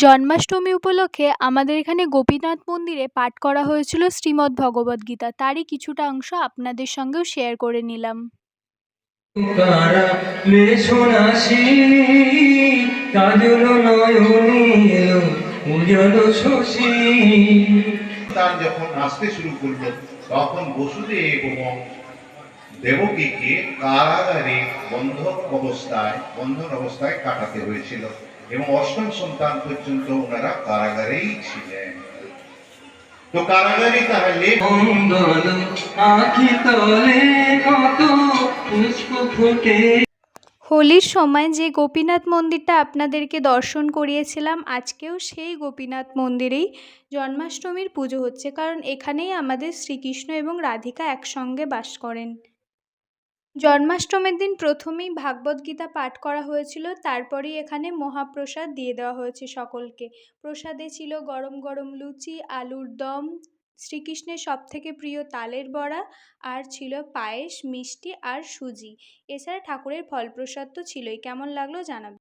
জন্মাষ্টমী উপলক্ষে আমাদের এখানে গোপীনাথ মন্দিরে পাঠ করা হয়েছিল শ্রীমদ্ ভগবদ্গীতা। তারই কিছুটা অংশ আপনাদের সঙ্গেও শেয়ার করে নিলাম। তার যখন আসতে শুরু করলো তখন বসুদেব এবং দেবকীকে কারাগারে বন্ধন অবস্থায় কাটাতে হয়েছিল এবং অষ্টম সন্তান পর্যন্ত ওনারা কারাগারেই ছিলেন। তো কারাগারে তাহলে হোলির সময় যে গোপীনাথ মন্দিরটা আপনাদেরকে দর্শন করিয়েছিলাম, আজকেও সেই গোপীনাথ মন্দিরেই জন্মাষ্টমীর পুজো হচ্ছে, কারণ এখানেই আমাদের শ্রীকৃষ্ণ এবং রাধিকা একসঙ্গে বাস করেন। জন্মাষ্টমীর দিন প্রথমেই ভাগবত গীতা পাঠ করা হয়েছিল, তারপরেই এখানে মহাপ্রসাদ দিয়ে দেওয়া হয়েছে সকলকে। প্রসাদে ছিল গরম গরম লুচি, আলুর দম, শ্রীকৃষ্ণের সবথেকে প্রিয় তালের বড়া, আর ছিল পায়েস, মিষ্টি আর সুজি। এছাড়া ঠাকুরের ফল প্রসাদ তো ছিলই। কেমন লাগলো জানাবেন।